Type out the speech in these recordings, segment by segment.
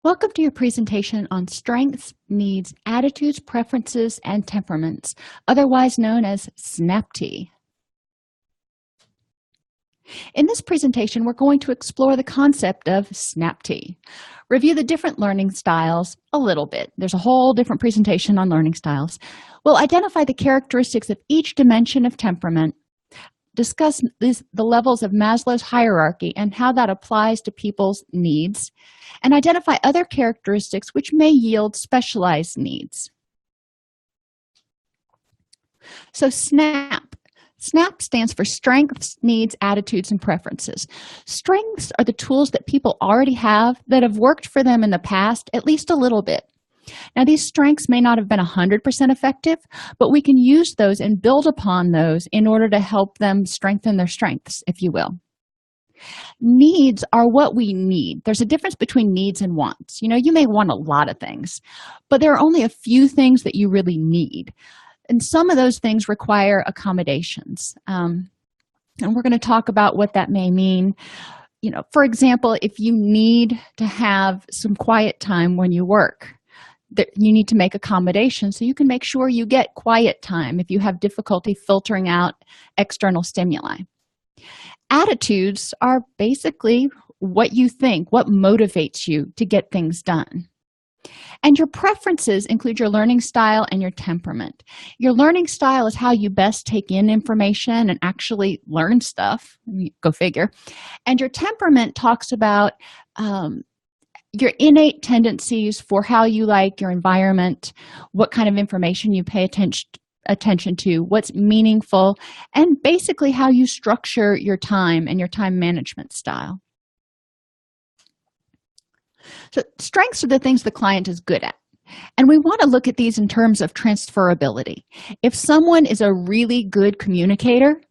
Welcome to your presentation on strengths, needs, attitudes, preferences, and temperaments, otherwise known as SNAP-T. In this presentation, we're going to explore the concept of SNAP-T, review the different learning styles a little bit. There's a whole different presentation on learning styles. We'll identify the characteristics of each dimension of temperament, discuss the levels of Maslow's hierarchy and how that applies to people's needs, and identify other characteristics which may yield specialized needs. So SNAP. SNAP stands for Strengths, Needs, Attitudes, and Preferences. Strengths are the tools that people already have that have worked for them in the past, at least a little bit. Now, these strengths may not have been 100% effective, but we can use those and build upon those in order to help them strengthen their strengths, if you will. Needs are what we need. There's a difference between needs and wants. You may want a lot of things, but there are only a few things that you really need. And some of those things require accommodations. And we're going to talk about what that may mean. For example, if you need to have some quiet time when you work, you need to make accommodations so you can make sure you get quiet time if you have difficulty filtering out external stimuli. Attitudes are basically what you think, what motivates you to get things done. And your preferences include your learning style and your temperament. Your learning style is how you best take in information and actually learn stuff. Go figure. And your temperament talks about your innate tendencies for how you like your environment, what kind of information you pay attention to, what's meaningful, and basically how you structure your time and your time management style. So strengths are the things the client is good at. And we want to look at these in terms of transferability. If someone is a really good communicator,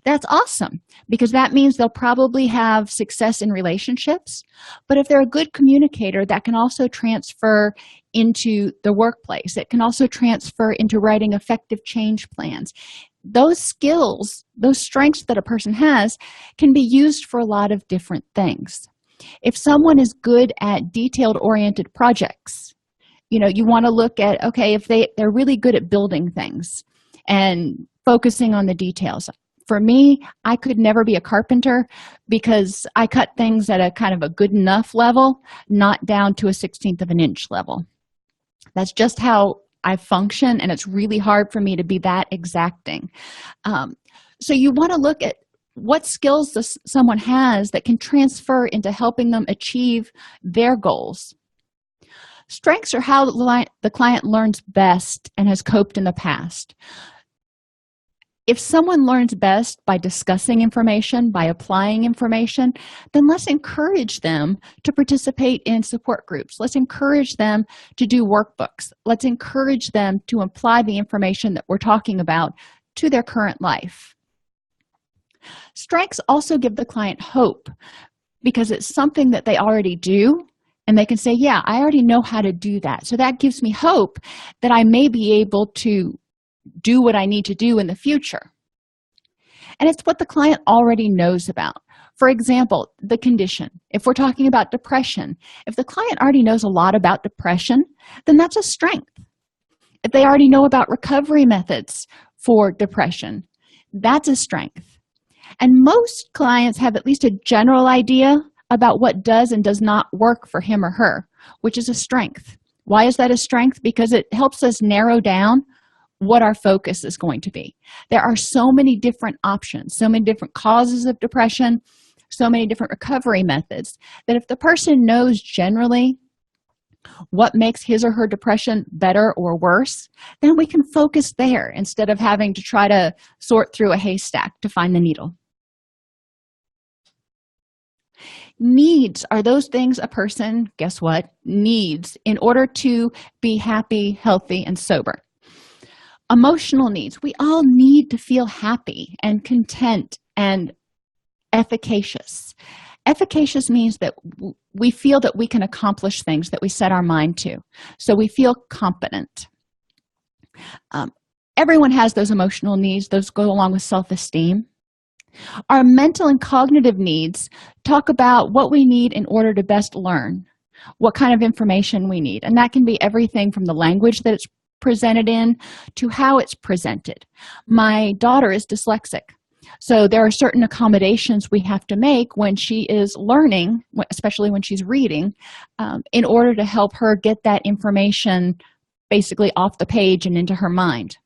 that's awesome, because that means they'll probably have success in relationships. But if they're a good communicator, that can also transfer into the workplace. It can also transfer into writing effective change plans. Those skills, those strengths that a person has, can be used for a lot of different things. If someone is good at detailed-oriented projects, you want to look at, okay, if they're really good at building things and focusing on the details. For me, I could never be a carpenter because I cut things at a kind of a good enough level, not down to a 1/16 of an inch level. That's just how I function, and it's really hard for me to be that exacting. So you want to look at what skills someone has that can transfer into helping them achieve their goals. Strengths are how the client learns best and has coped in the past. If someone learns best by discussing information, by applying information, then let's encourage them to participate in support groups. Let's encourage them to do workbooks. Let's encourage them to apply the information that we're talking about to their current life. Strengths also give the client hope because it's something that they already do, and they can say, yeah, I already know how to do that. So that gives me hope that I may be able to do what I need to do in the future. And it's what the client already knows about. For example, the condition. If we're talking about depression, if the client already knows a lot about depression, then that's a strength. If they already know about recovery methods for depression, that's a strength. And most clients have at least a general idea about what does and does not work for him or her, which is a strength. Why is that a strength? Because it helps us narrow down what our focus is going to be. There are so many different options, so many different causes of depression, so many different recovery methods, that if the person knows generally what makes his or her depression better or worse, then we can focus there instead of having to try to sort through a haystack to find the needle. Needs are those things a person, guess what, needs in order to be happy, healthy, and sober. Emotional needs. We all need to feel happy and content and efficacious. Efficacious means that we feel that we can accomplish things that we set our mind to. So we feel competent. Everyone has those emotional needs. Those go along with self-esteem. Our mental and cognitive needs talk about what we need in order to best learn. what kind of information we need. And that can be everything from the language that it's presented in to how it's presented. My daughter is dyslexic, so there are certain accommodations we have to make when she is learning, especially when she's reading, in order to help her get that information basically off the page and into her mind.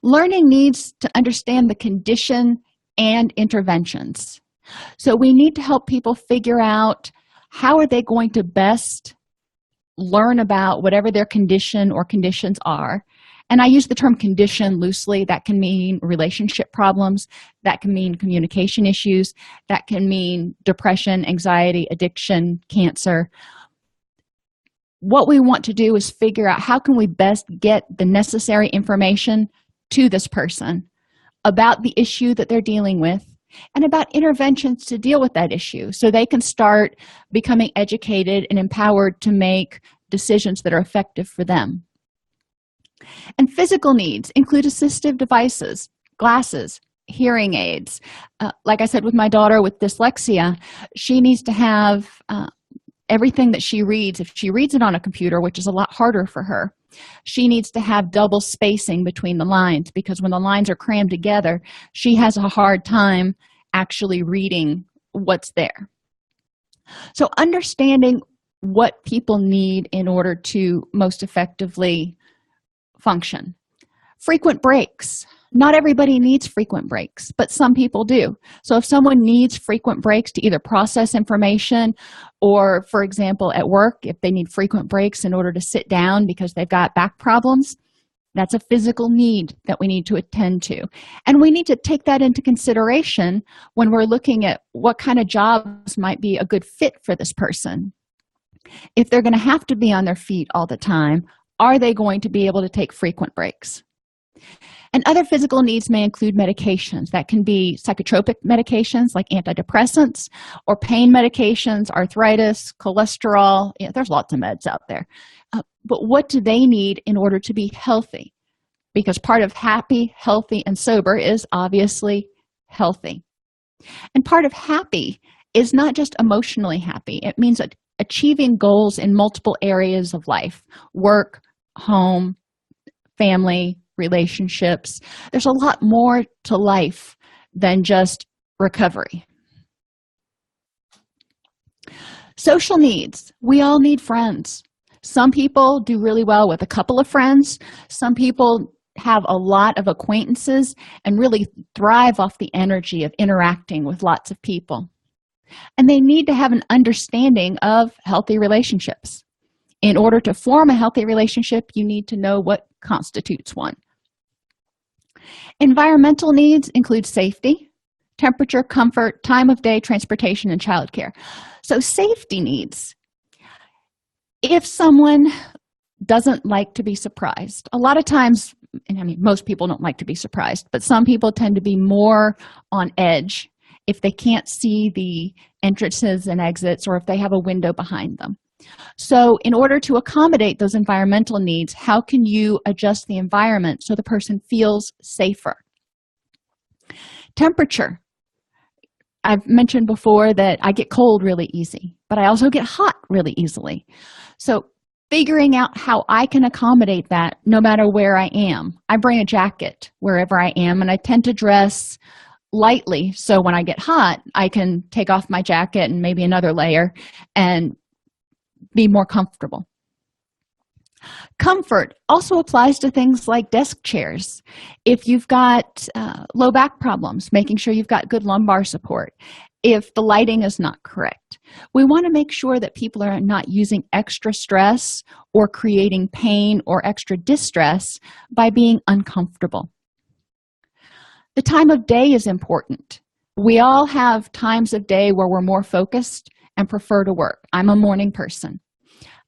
Learning needs to understand the condition and interventions. So we need to help people figure out how are they going to best learn about whatever their condition or conditions are. And I use the term condition loosely. That can mean relationship problems, that can mean communication issues, that can mean depression, anxiety, addiction, cancer. What we want to do is figure out how can we best get the necessary information to this person about the issue that they're dealing with and about interventions to deal with that issue so they can start becoming educated and empowered to make decisions that are effective for them. And physical needs include assistive devices, glasses, hearing aids. Like I said, with my daughter with dyslexia, she needs to have everything that she reads. If she reads it on a computer, which is a lot harder for her, she needs to have double spacing between the lines, because when the lines are crammed together, she has a hard time actually reading what's there. So understanding what people need in order to most effectively function. Frequent breaks. Not everybody needs frequent breaks, but some people do. So if someone needs frequent breaks to either process information or, for example, at work, if they need frequent breaks in order to sit down because they've got back problems, that's a physical need that we need to attend to. And we need to take that into consideration when we're looking at what kind of jobs might be a good fit for this person. If they're going to have to be on their feet all the time, are they going to be able to take frequent breaks? And other physical needs may include medications. That can be psychotropic medications like antidepressants or pain medications, arthritis, cholesterol. Yeah, there's lots of meds out there. But what do they need in order to be healthy? Because part of happy, healthy, and sober is obviously healthy. And part of happy is not just emotionally happy. It means achieving goals in multiple areas of life: work, home, family, relationships. There's a lot more to life than just recovery. Social needs. We all need friends. Some people do really well with a couple of friends. Some people have a lot of acquaintances and really thrive off the energy of interacting with lots of people. And they need to have an understanding of healthy relationships. In order to form a healthy relationship, you need to know what constitutes one. Environmental needs include safety, temperature, comfort, time of day, transportation, and childcare. So safety needs. If someone doesn't like to be surprised, a lot of times, and I mean, most people don't like to be surprised, but some people tend to be more on edge if they can't see the entrances and exits or if they have a window behind them. So in order to accommodate those environmental needs, how can you adjust the environment so the person feels safer? Temperature. I've mentioned before that I get cold really easy, but I also get hot really easily. So figuring out how I can accommodate that no matter where I am. I bring a jacket wherever I am, and I tend to dress lightly, so when I get hot, I can take off my jacket and maybe another layer and be more comfortable. Comfort also applies to things like desk chairs. If you've got low back problems, making sure you've got good lumbar support. If the lighting is not correct, we want to make sure that people are not using extra stress or creating pain or extra distress by being uncomfortable. The time of day is important. We all have times of day where we're more focused and prefer to work. I'm a morning person.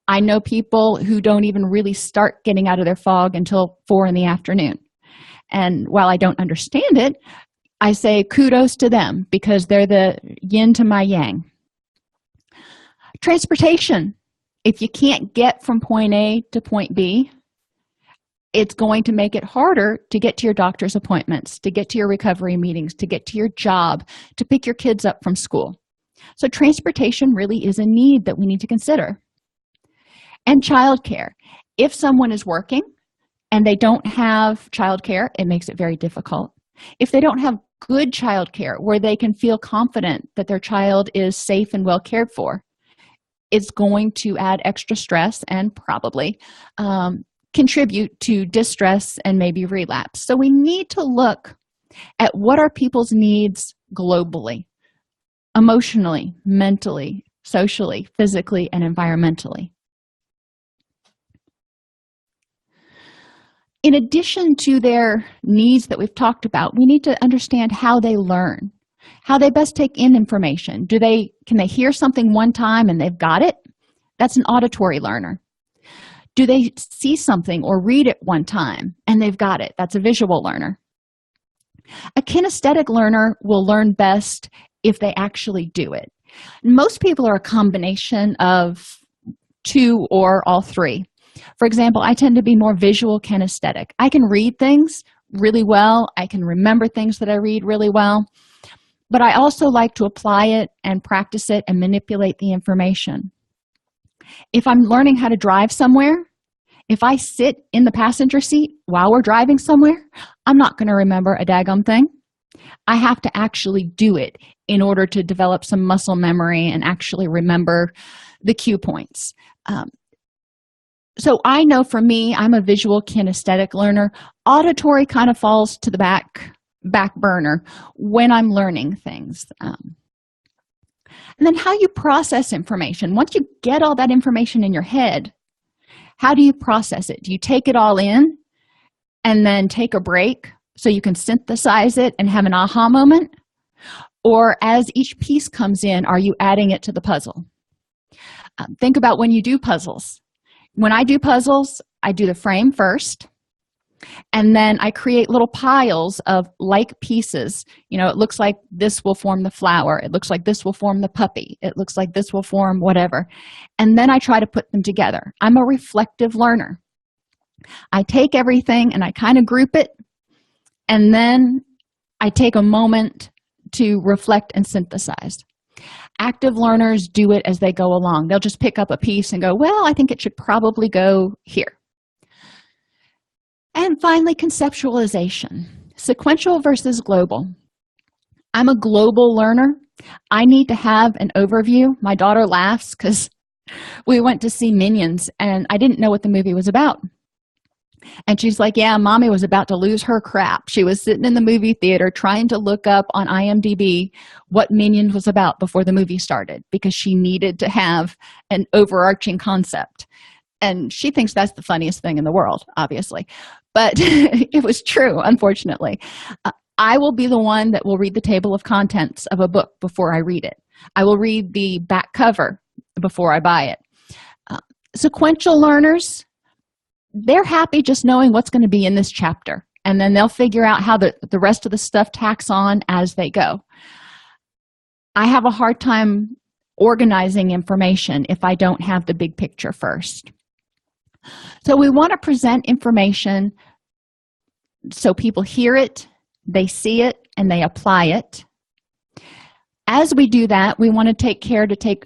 I know people who don't even really start getting out of their fog until 4 in the afternoon. And while I don't understand it, I say kudos to them because they're the yin to my yang. Transportation. If you can't get from point A to point B, it's going to make it harder to get to your doctor's appointments, to get to your recovery meetings, to get to your job, to pick your kids up from school. So transportation really is a need that we need to consider. And childcare. If someone is working and they don't have childcare, it makes it very difficult. If they don't have good childcare where they can feel confident that their child is safe and well cared for, it's going to add extra stress and probably contribute to distress and maybe relapse. So we need to look at what are people's needs globally, emotionally, mentally, socially, physically, and environmentally. In addition to their needs that we've talked about, we need to understand how they learn, how they best take in information. Can they hear something one time and they've got it? That's an auditory learner. Do they see something or read it one time and they've got it? That's a visual learner. A kinesthetic learner will learn best if they actually do it. Most people are a combination of two or all three. For example, I tend to be more visual kinesthetic. I can read things really well. I can remember things that I read really well. But I also like to apply it and practice it and manipulate the information. If I'm learning how to drive somewhere, if I sit in the passenger seat while we're driving somewhere, I'm not going to remember a daggum thing. I have to actually do it in order to develop some muscle memory and actually remember the cue points. So I know for me, I'm a visual kinesthetic learner. Auditory kind of falls to the back burner when I'm learning things. And then how you process information. Once you get all that information in your head, how do you process it? Do you take it all in and then take a break so you can synthesize it and have an aha moment? Or as each piece comes in, are you adding it to the puzzle? Think about when you do puzzles. When I do puzzles, I do the frame first, and then I create little piles of like pieces. It looks like this will form the flower. It looks like this will form the puppy. It looks like this will form whatever. And then I try to put them together. I'm a reflective learner. I take everything and I kind of group it, and then I take a moment to reflect and synthesize. Active learners do it as they go along. They'll just pick up a piece and go, well, I think it should probably go here. And finally, conceptualization. Sequential versus global. I'm a global learner. I need to have an overview. My daughter laughs because we went to see Minions and I didn't know what the movie was about. And she's like, yeah, mommy was about to lose her crap. She was sitting in the movie theater trying to look up on IMDb what Minions was about before the movie started because she needed to have an overarching concept. And she thinks that's the funniest thing in the world, obviously. But it was true, unfortunately. I will be the one that will read the table of contents of a book before I read it. I will read the back cover before I buy it. Sequential learners, they're happy just knowing what's going to be in this chapter, and then they'll figure out how the rest of the stuff tacks on as they go. I have a hard time organizing information if I don't have the big picture first. So we want to present information so people hear it, they see it, and they apply it. As we do that, we want to take care to take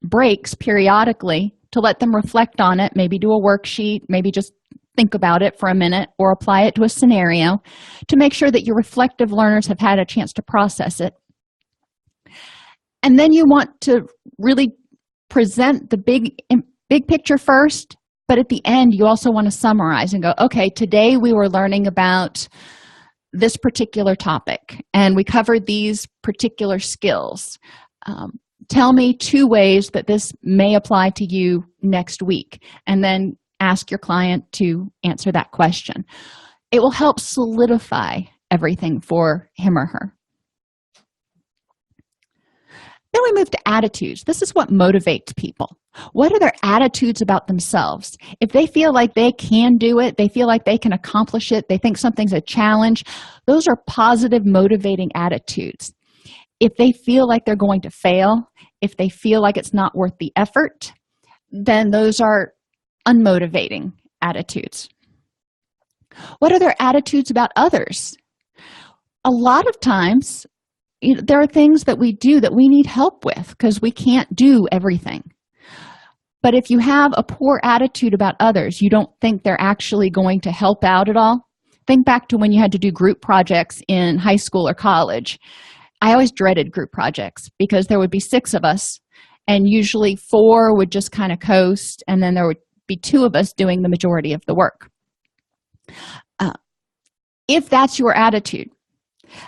breaks periodically to let them reflect on it, maybe do a worksheet, maybe just think about it for a minute or apply it to a scenario to make sure that your reflective learners have had a chance to process it. And then you want to really present the big picture first, but at the end, you also want to summarize and go, okay, today we were learning about this particular topic, and we covered these particular skills. Tell me 2 ways that this may apply to you next week, and then ask your client to answer that question. It will help solidify everything for him or her. Then we move to attitudes. This is what motivates people. What are their attitudes about themselves? If they feel like they can do it, they feel like they can accomplish it, they think something's a challenge, those are positive, motivating attitudes. If they feel like they're going to fail, if they feel like it's not worth the effort, then those are unmotivating attitudes. What are their attitudes about others? A lot of times, there are things that we do that we need help with because we can't do everything. But if you have a poor attitude about others, you don't think they're actually going to help out at all. Think back to when you had to do group projects in high school or college. I always dreaded group projects because there would be 6 of us, and usually 4 would just kind of coast, and then there would be 2 of us doing the majority of the work. If that's your attitude,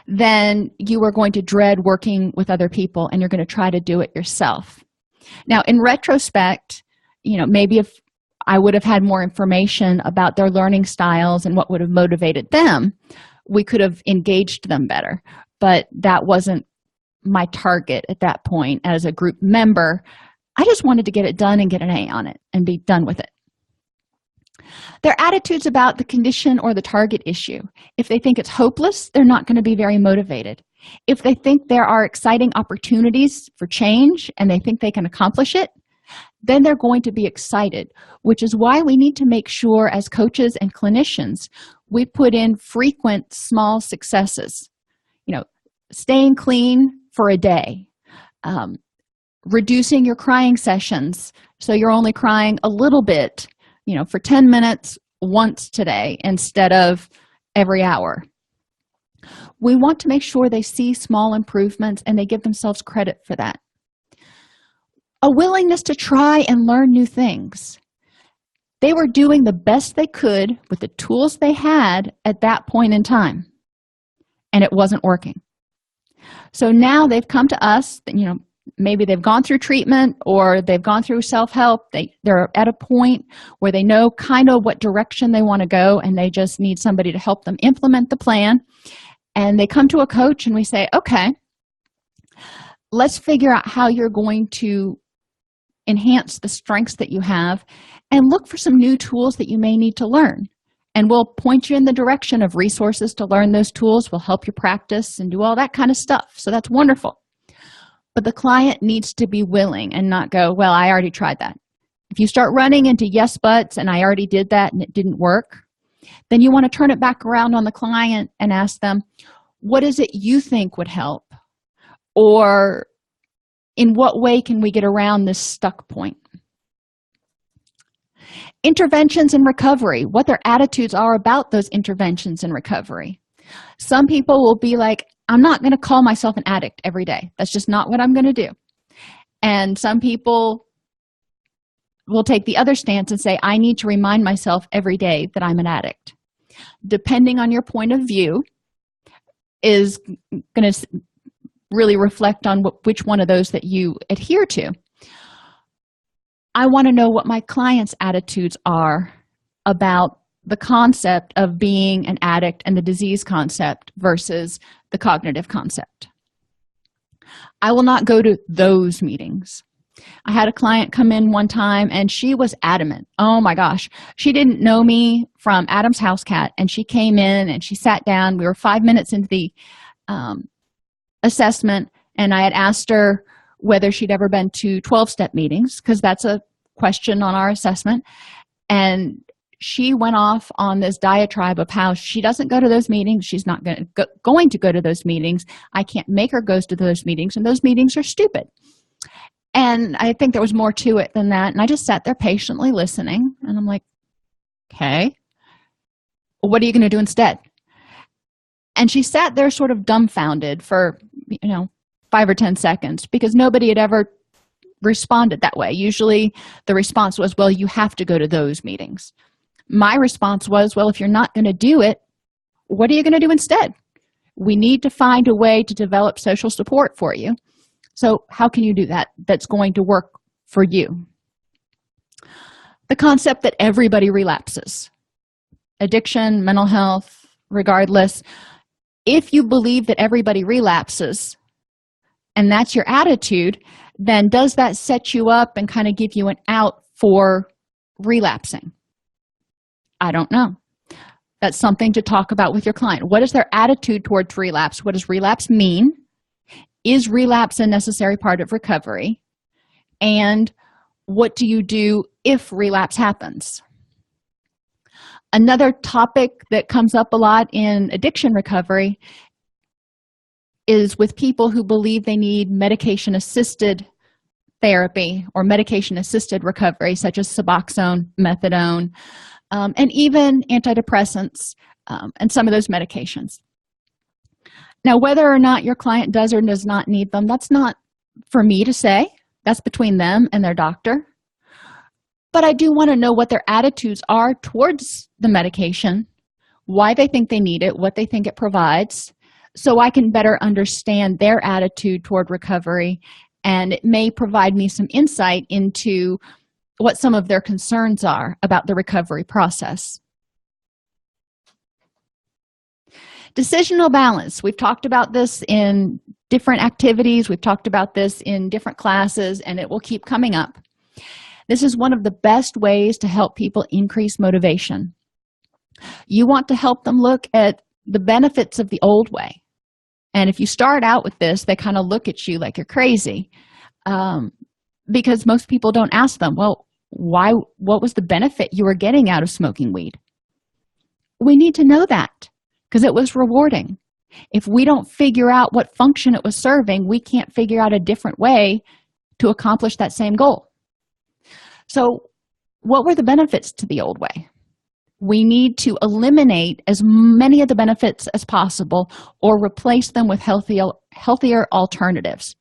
then you are going to dread working with other people, and you're going to try to do it yourself. Now, in retrospect, maybe if I would have had more information about their learning styles and what would have motivated them, we could have engaged them better. But that wasn't my target at that point as a group member. I just wanted to get it done and get an A on it and be done with it. Their attitudes about the condition or the target issue. If they think it's hopeless, they're not going to be very motivated. If they think there are exciting opportunities for change and they think they can accomplish it, then they're going to be excited, which is why we need to make sure as coaches and clinicians, we put in frequent small successes. Staying clean for a day, reducing your crying sessions so you're only crying a little bit, for 10 minutes once today instead of every hour. We want to make sure they see small improvements and they give themselves credit for that. A willingness to try and learn new things. They were doing the best they could with the tools they had at that point in time, and it wasn't working. So now they've come to us, maybe they've gone through treatment or they've gone through self-help. They're at a point where they know kind of what direction they want to go, and they just need somebody to help them implement the plan. And they come to a coach and we say, okay, let's figure out how you're going to enhance the strengths that you have and look for some new tools that you may need to learn. And we'll point you in the direction of resources to learn those tools. We'll help you practice and do all that kind of stuff. So that's wonderful. But the client needs to be willing and not go, well, I already tried that. If you start running into yes buts and I already did that and it didn't work, then you want to turn it back around on the client and ask them, what is it you think would help? Or in what way can we get around this stuck point? Interventions in recovery, what their attitudes are about those interventions in recovery. Some people will be like, I'm not going to call myself an addict every day. That's just not what I'm going to do. And some people will take the other stance and say, I need to remind myself every day that I'm an addict. Depending on your point of view is going to really reflect on which one of those that you adhere to. I want to know what my clients' attitudes are about the concept of being an addict and the disease concept versus the cognitive concept. I will not go to those meetings. I had a client come in one time and she was adamant. Oh my gosh. She didn't know me from Adam's house cat, and she came in and she sat down. We were 5 minutes into the assessment, and I had asked her whether she'd ever been to 12-step meetings, because that's a question on our assessment. And she went off on this diatribe of how she doesn't go to those meetings. She's not going to go to those meetings. I can't make her go to those meetings, and those meetings are stupid. And I think there was more to it than that. And I just sat there patiently listening, and I'm like, okay, well, what are you going to do instead? And she sat there sort of dumbfounded for 5 or 10 seconds, because nobody had ever responded that way. Usually the response was, well, you have to go to those meetings. My response was, well, if you're not going to do it, what are you going to do instead? We need to find a way to develop social support for you. So how can you do that that's going to work for you? The concept that everybody relapses. Addiction, mental health, regardless. If you believe that everybody relapses and that's your attitude, then does that set you up and kind of give you an out for relapsing? I don't know. That's something to talk about with your client. What is their attitude towards relapse? What does relapse mean? Is relapse a necessary part of recovery? And what do you do if relapse happens? Another topic that comes up a lot in addiction recovery is with people who believe they need medication-assisted therapy or medication-assisted recovery, such as Suboxone, methadone, and even antidepressants, and some of those medications. Now, whether or not your client does or does not need them, that's not for me to say. That's between them and their doctor. But I do want to know what their attitudes are towards the medication, why they think they need it, what they think it provides, so I can better understand their attitude toward recovery, and it may provide me some insight into what some of their concerns are about the recovery process. Decisional balance. We've talked about this in different activities. We've talked about this in different classes, and it will keep coming up. This is one of the best ways to help people increase motivation. You want to help them look at the benefits of the old way. And if you start out with this, they kind of look at you like you're crazy, because most people don't ask them, well, what was the benefit you were getting out of smoking weed? We need to know that because it was rewarding. If we don't figure out what function it was serving, we can't figure out a different way to accomplish that same goal. So what were the benefits to the old way? We need to eliminate as many of the benefits as possible or replace them with healthier alternatives,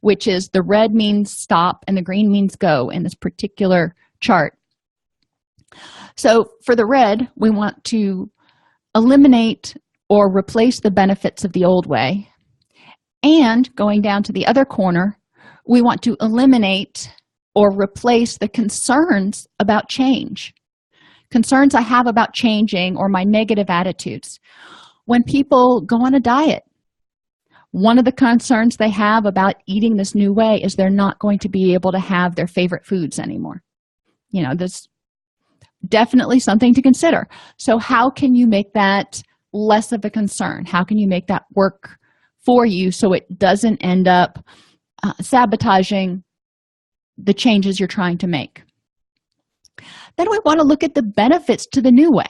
which is the red means stop and the green means go in this particular chart. So for the red, we want to eliminate or replace the benefits of the old way. And going down to the other corner, we want to eliminate or replace the concerns about change. Concerns I have about changing or my negative attitudes. When people go on a diet, one of the concerns they have about eating this new way is they're not going to be able to have their favorite foods anymore. You know, there's definitely something to consider. So how can you make that less of a concern? How can you make that work for you so it doesn't end up sabotaging the changes you're trying to make? Then we want to look at the benefits to the new way.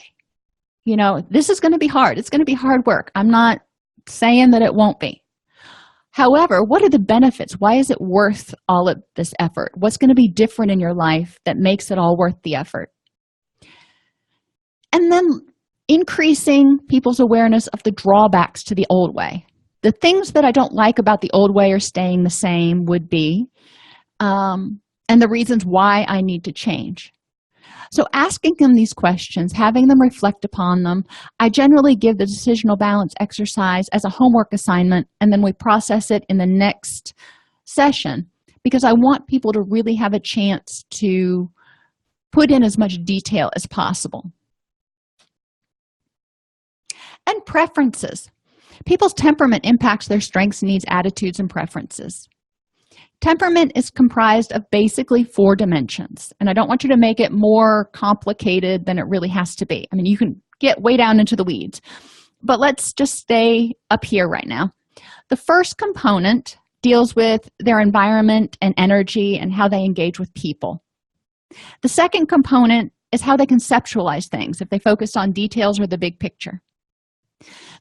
You know, this is going to be hard. It's going to be hard work. I'm not saying that it won't be. However, what are the benefits? Why is it worth all of this effort? What's going to be different in your life that makes it all worth the effort? And then increasing people's awareness of the drawbacks to the old way. The things that I don't like about the old way or staying the same would be, and the reasons why I need to change. So asking them these questions, having them reflect upon them, I generally give the decisional balance exercise as a homework assignment, and then we process it in the next session because I want people to really have a chance to put in as much detail as possible. And preferences. People's temperament impacts their strengths, needs, attitudes, and preferences. Temperament is comprised of basically 4 dimensions, and I don't want you to make it more complicated than it really has to be. I mean, you can get way down into the weeds, but let's just stay up here right now. The first component deals with their environment and energy and how they engage with people. The second component is how they conceptualize things, if they focus on details or the big picture.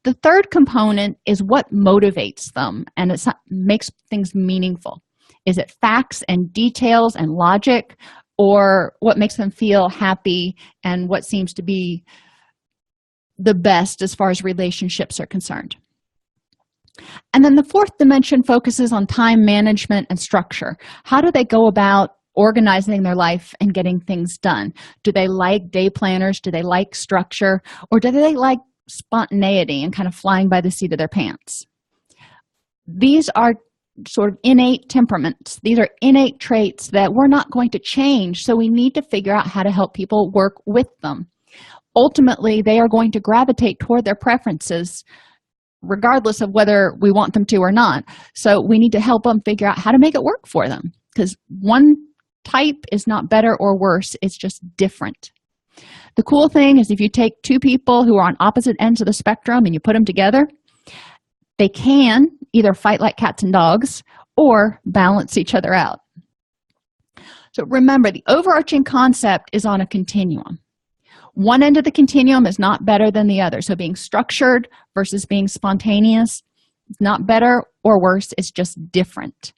The third component is what motivates them, and it makes things meaningful. Is it facts and details and logic, or what makes them feel happy and what seems to be the best as far as relationships are concerned? And then the fourth dimension focuses on time management and structure. How do they go about organizing their life and getting things done? Do they like day planners? Do they like structure? Or do they like spontaneity and kind of flying by the seat of their pants? These are sort of innate temperaments. These are innate traits that we're not going to change, so we need to figure out how to help people work with them. Ultimately, they are going to gravitate toward their preferences regardless of whether we want them to or not. So we need to help them figure out how to make it work for them, because one type is not better or worse, it's just different. The cool thing is if you take 2 people who are on opposite ends of the spectrum and you put them together, they can either fight like cats and dogs or balance each other out. So remember, the overarching concept is on a continuum. One end of the continuum is not better than the other. So being structured versus being spontaneous, It's not better or worse, it's just different.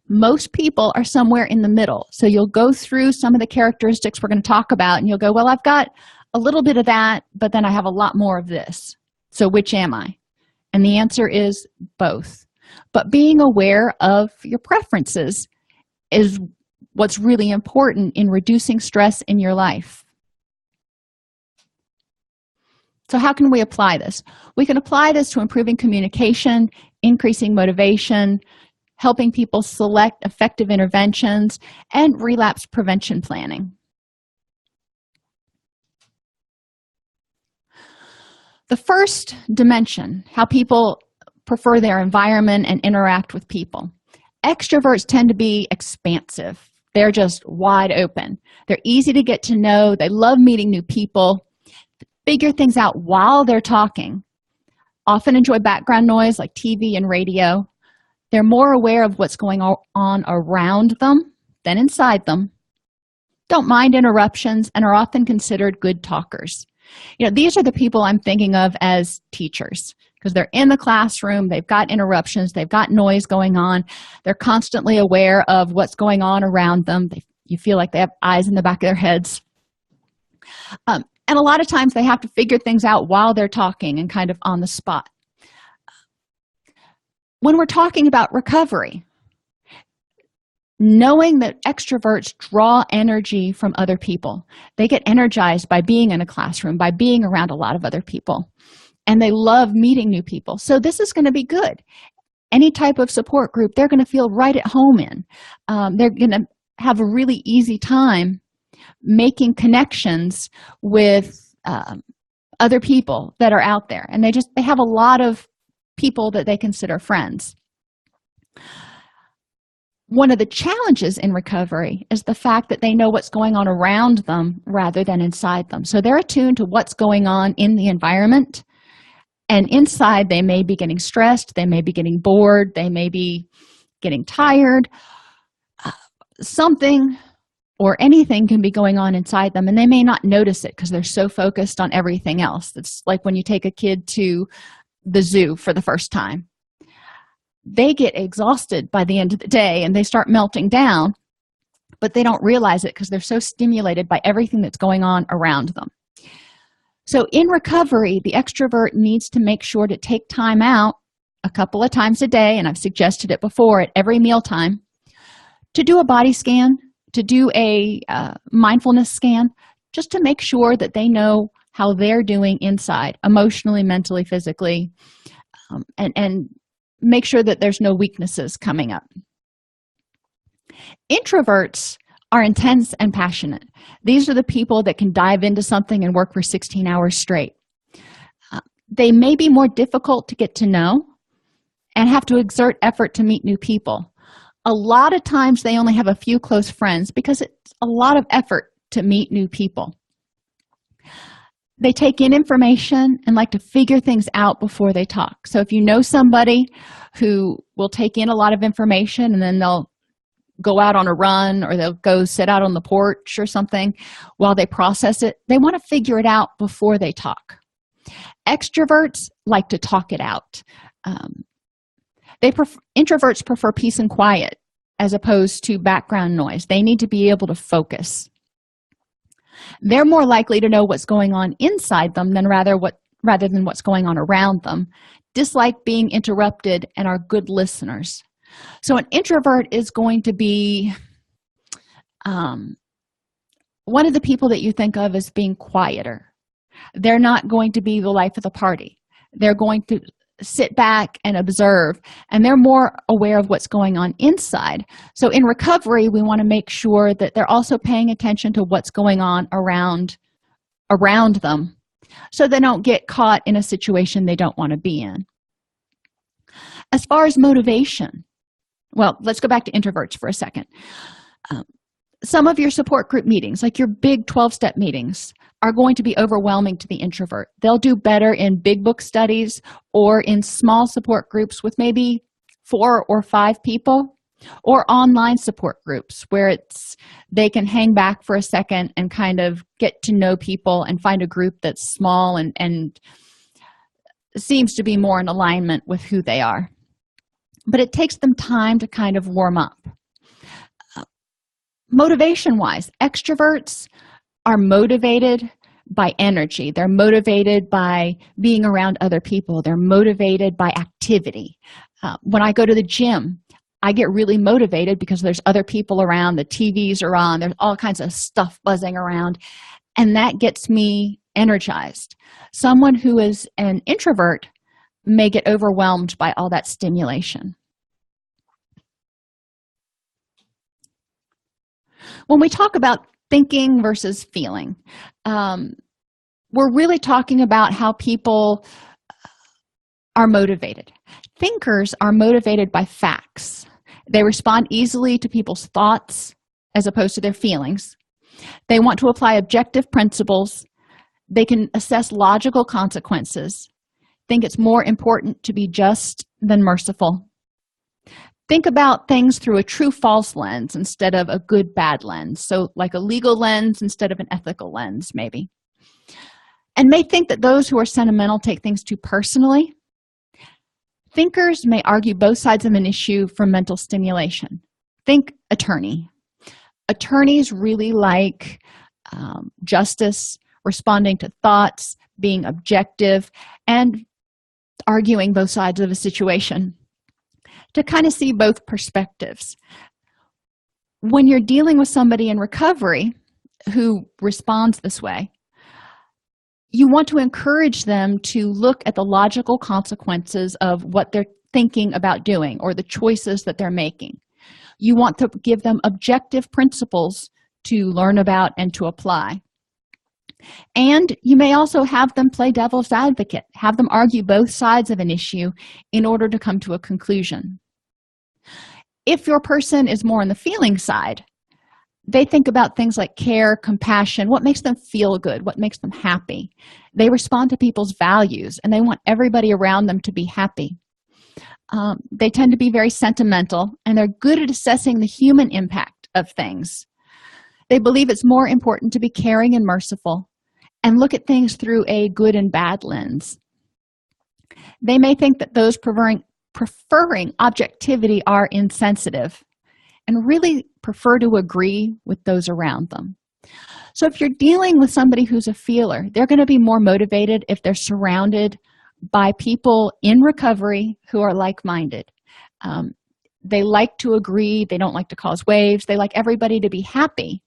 Most people are somewhere in the middle. So you'll go through some of the characteristics we're going to talk about, and you'll go, well, I've got a little bit of that, but then I have a lot more of this. So which am I? And the answer is both. But being aware of your preferences is what's really important in reducing stress in your life. So how can we apply this? We can apply this to improving communication, increasing motivation, helping people select effective interventions, and relapse prevention planning. The first dimension, how people prefer their environment and interact with people. Extroverts tend to be expansive. They're just wide open. They're easy to get to know. They love meeting new people, figure things out while they're talking, often enjoy background noise like TV and radio. They're more aware of what's going on around them than inside them, don't mind interruptions, and are often considered good talkers. These are the people I'm thinking of as teachers, because they're in the classroom, they've got interruptions, they've got noise going on, they're constantly aware of what's going on around them. You feel like they have eyes in the back of their heads. And a lot of times they have to figure things out while they're talking and kind of on the spot. When we're talking about recovery, knowing that extroverts draw energy from other people. They get energized by being in a classroom, by being around a lot of other people, and they love meeting new people. So this is going to be good. Any type of support group, they're going to feel right at home in. They're going to have a really easy time making connections with other people that are out there, and they have a lot of people that they consider friends. One of the challenges in recovery is the fact that they know what's going on around them rather than inside them. So they're attuned to what's going on in the environment, and inside they may be getting stressed, they may be getting bored, they may be getting tired. Something or anything can be going on inside them, and they may not notice it because they're so focused on everything else. It's like when you take a kid to the zoo for the first time. They get exhausted by the end of the day and they start melting down, but they don't realize it because they're so stimulated by everything that's going on around them. So in recovery, the extrovert needs to make sure to take time out a couple of times a day, and I've suggested it before, at every mealtime, to do a body scan, to do a mindfulness scan, just to make sure that they know how they're doing inside, emotionally, mentally, physically, and make sure that there's no weaknesses coming up. Introverts are intense and passionate. These are the people that can dive into something and work for 16 hours straight. They may be more difficult to get to know and have to exert effort to meet new people. A lot of times they only have a few close friends because it's a lot of effort to meet new people. They take in information and like to figure things out before they talk. So if you know somebody who will take in a lot of information and then they'll go out on a run or they'll go sit out on the porch or something while they process it, they want to figure it out before they talk. Extroverts like to talk it out. Introverts prefer peace and quiet as opposed to background noise. They need to be able to focus. They're more likely to know what's going on inside them than rather than what's going on around them, dislike being interrupted, and are good listeners. So an introvert is going to be one of the people that you think of as being quieter. They're not going to be the life of the party. They're going to sit back and observe, and they're more aware of what's going on inside. So in recovery, we want to make sure that they're also paying attention to what's going on around them so they don't get caught in a situation they don't want to be in. As far as motivation, well, let's go back to introverts for a second. Some of your support group meetings, like your big 12-step meetings, are going to be overwhelming to the introvert. They'll do better in big book studies or in small support groups with maybe 4 or 5 people, or online support groups where they can hang back for a second and kind of get to know people and find a group that's small and seems to be more in alignment with who they are. But it takes them time to kind of warm up. Motivation-wise, extroverts are motivated by energy. They're motivated by being around other people. They're motivated by activity. When I go to the gym, I get really motivated because there's other people around, the TVs are on, there's all kinds of stuff buzzing around, and that gets me energized. Someone who is an introvert may get overwhelmed by all that stimulation. When we talk about thinking versus feeling, we're really talking about how people are motivated. Thinkers are motivated by facts. They respond easily to people's thoughts as opposed to their feelings. They want to apply objective principles. They can assess logical consequences. Think it's more important to be just than merciful. Think about things through a true-false lens instead of a good-bad lens. So like a legal lens instead of an ethical lens, maybe. And may think that those who are sentimental take things too personally. Thinkers may argue both sides of an issue for mental stimulation. Think attorney. Attorneys really like justice, responding to thoughts, being objective, and arguing both sides of a situation to kind of see both perspectives. When you're dealing with somebody in recovery who responds this way, you want to encourage them to look at the logical consequences of what they're thinking about doing or the choices that they're making. You want to give them objective principles to learn about and to apply. And you may also have them play devil's advocate, have them argue both sides of an issue in order to come to a conclusion. If your person is more on the feeling side, they think about things like care, compassion, what makes them feel good, what makes them happy. They respond to people's values, and they want everybody around them to be happy. They tend to be very sentimental, and they're good at assessing the human impact of things. They believe it's more important to be caring and merciful and look at things through a good and bad lens. They may think that those preferring objectivity are insensitive and really prefer to agree with those around them. So if you're dealing with somebody who's a feeler, they're going to be more motivated if they're surrounded by people in recovery who are like-minded. They like to agree. They don't like to cause waves. They like everybody to be happy.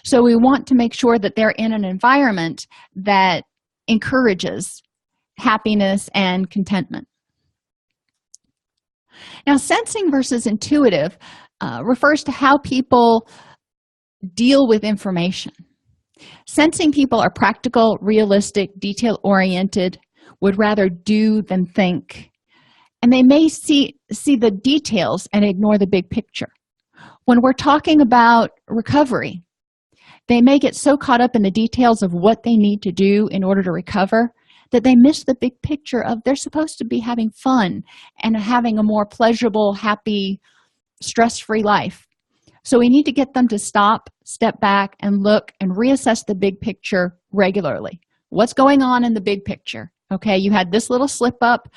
So we want to make sure that they're in an environment that encourages happiness and contentment. Now, sensing versus intuitive refers to how people deal with information. Sensing people are practical, realistic, detail-oriented, would rather do than think, and they may see the details and ignore the big picture. When we're talking about recovery, they may get so caught up in the details of what they need to do in order to recover that they miss the big picture of they're supposed to be having fun and having a more pleasurable, happy, stress-free life. So we need to get them to stop, step back, and look and reassess the big picture regularly. What's going on in the big picture? Okay, you had this little slip up,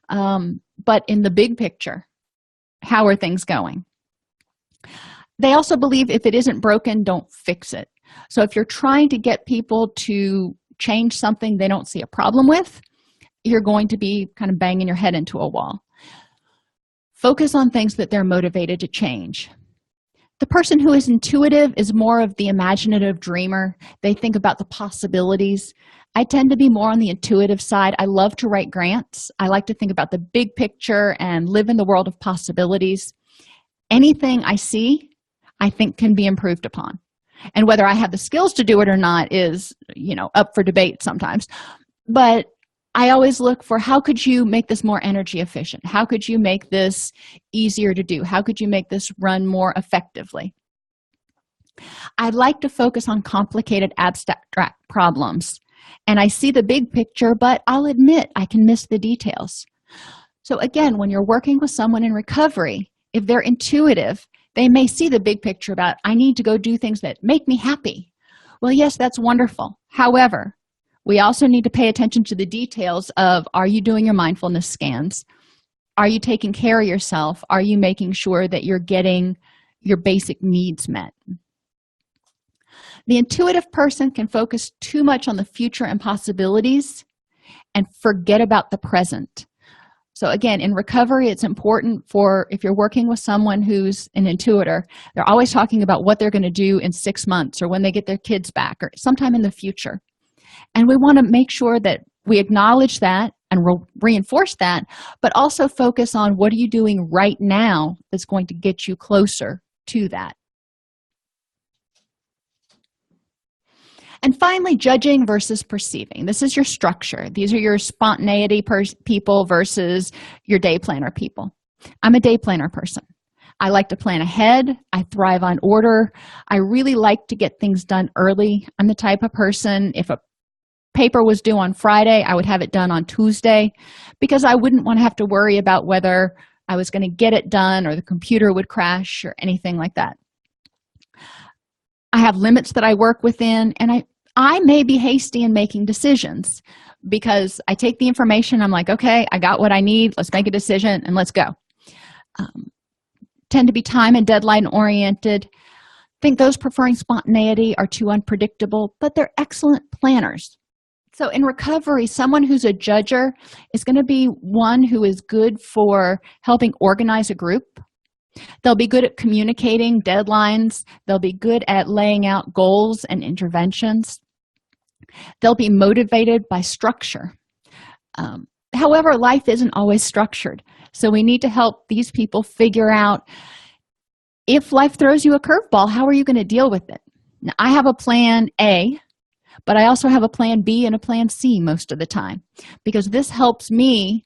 but in the big picture, how are things going? They also believe if it isn't broken, don't fix it. So if you're trying to get people to change something they don't see a problem with, you're going to be kind of banging your head into a wall. Focus on things that they're motivated to change. The person who is intuitive is more of the imaginative dreamer. They think about the possibilities. I tend to be more on the intuitive side. I love to write grants. I like to think about the big picture and live in the world of possibilities. Anything I see, I think can be improved upon. And whether I have the skills to do it or not is, up for debate sometimes. But I always look for how could you make this more energy efficient? How could you make this easier to do? How could you make this run more effectively? I like to focus on complicated abstract problems. And I see the big picture, but I'll admit I can miss the details. So again, when you're working with someone in recovery, if they're intuitive, they may see the big picture about, I need to go do things that make me happy. Well, yes, that's wonderful. However, We also need to pay attention to the details of, are you doing your mindfulness scans? Are you taking care of yourself? Are you making sure that you're getting your basic needs met? The intuitive person can focus too much on the future and possibilities and forget about the present. So again, in recovery, it's important for, if you're working with someone who's an intuitor, they're always talking about what they're going to do in 6 months or when they get their kids back or sometime in the future. And we want to make sure that we acknowledge that and reinforce that, but also focus on what are you doing right now that's going to get you closer to that. And finally, judging versus perceiving. This is your structure. These are your spontaneity people versus your day planner people. I'm a day planner person. I like to plan ahead. I thrive on order. I really like to get things done early. I'm the type of person, if a paper was due on Friday, I would have it done on Tuesday because I wouldn't want to have to worry about whether I was going to get it done or the computer would crash or anything like that. I have limits that I work within, and I may be hasty in making decisions because I take the information, I'm like, okay, I got what I need, let's make a decision and let's go. Tend to be time and deadline oriented. Think those preferring spontaneity are too unpredictable, but they're excellent planners. So in recovery, someone who's a judger is going to be one who is good for helping organize a group. They'll be good at communicating deadlines. They'll be good at laying out goals and interventions. They'll be motivated by structure. However, life isn't always structured. So we need to help these people figure out, if life throws you a curveball, how are you going to deal with it? Now, I have a plan A, but I also have a plan B and a plan C most of the time, because this helps me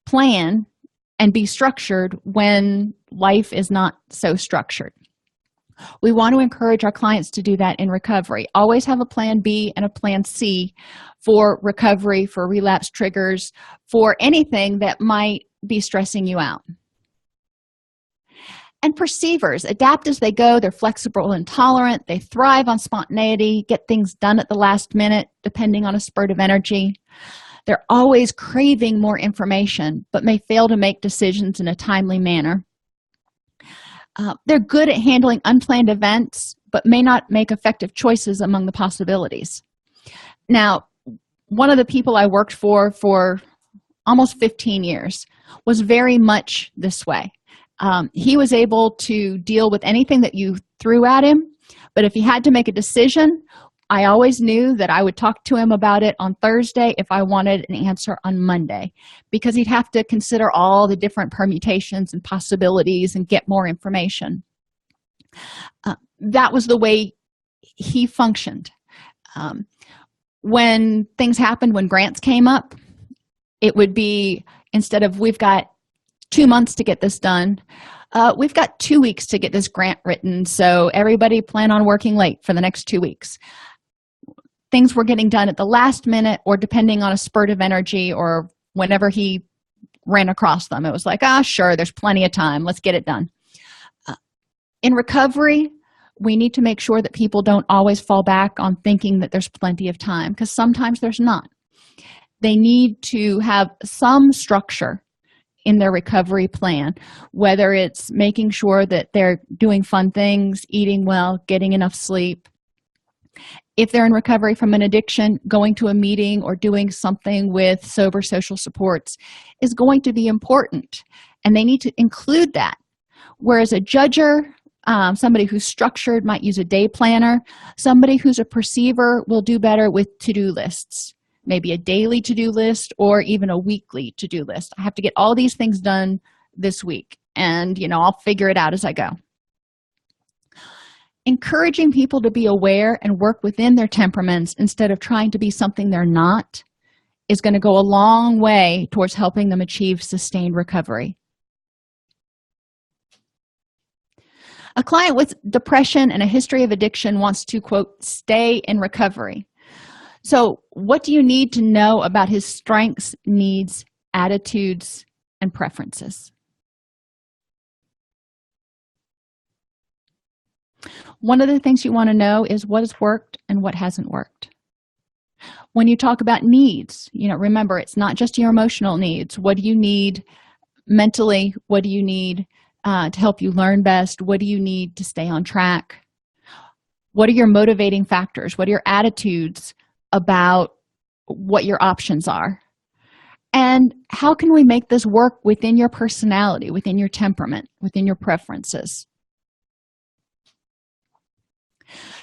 plan and be structured when life is not so structured. We want to encourage our clients to do that in recovery. Always have a plan B and a plan C for recovery, for relapse triggers, for anything that might be stressing you out. And perceivers adapt as they go. They're flexible and tolerant. They thrive on spontaneity, get things done at the last minute, depending on a spurt of energy. They're always craving more information, but may fail to make decisions in a timely manner. They're good at handling unplanned events, but may not make effective choices among the possibilities. Now, one of the people I worked for almost 15 years was very much this way. He was able to deal with anything that you threw at him, but if he had to make a decision, I always knew that I would talk to him about it on Thursday if I wanted an answer on Monday, because he'd have to consider all the different permutations and possibilities and get more information. That was the way he functioned. When things happened, when grants came up, it would be, instead of we've got 2 months to get this done, we've got 2 weeks to get this grant written, so everybody plan on working late for the next 2 weeks. Things were getting done at the last minute, or depending on a spurt of energy or whenever he ran across them. It was like, sure, there's plenty of time, let's get it done. In recovery, we need to make sure that people don't always fall back on thinking that there's plenty of time, because sometimes there's not. They need to have some structure in their recovery plan, whether it's making sure that they're doing fun things, eating well, getting enough sleep. If they're in recovery from an addiction, going to a meeting or doing something with sober social supports is going to be important, and they need to include that. Whereas a judger, somebody who's structured, might use a day planner. Somebody who's a perceiver will do better with to-do lists, maybe a daily to-do list or even a weekly to-do list. I have to get all these things done this week, and I'll figure it out as I go. Encouraging people to be aware and work within their temperaments instead of trying to be something they're not is going to go a long way towards helping them achieve sustained recovery. A client with depression and a history of addiction wants to, quote, stay in recovery. So what do you need to know about his strengths, needs, attitudes, and preferences? One of the things you want to know is what has worked and what hasn't worked. When you talk about needs, remember, it's not just your emotional needs. What do you need mentally? What do you need to help you learn best? What do you need to stay on track? What are your motivating factors? What are your attitudes about what your options are? And how can we make this work within your personality, within your temperament, within your preferences?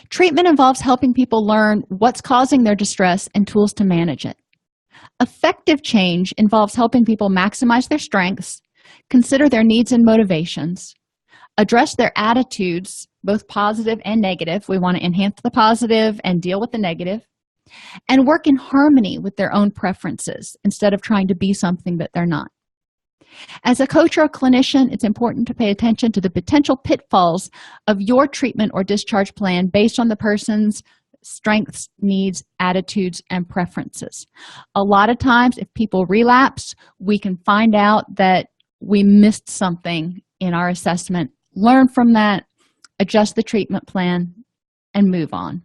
Treatment involves helping people learn what's causing their distress and tools to manage it. Effective change involves helping people maximize their strengths, consider their needs and motivations, address their attitudes, both positive and negative. We want to enhance the positive and deal with the negative, and work in harmony with their own preferences instead of trying to be something that they're not. As a coach or a clinician, it's important to pay attention to the potential pitfalls of your treatment or discharge plan based on the person's strengths, needs, attitudes, and preferences. A lot of times, if people relapse, we can find out that we missed something in our assessment, learn from that, adjust the treatment plan, and move on.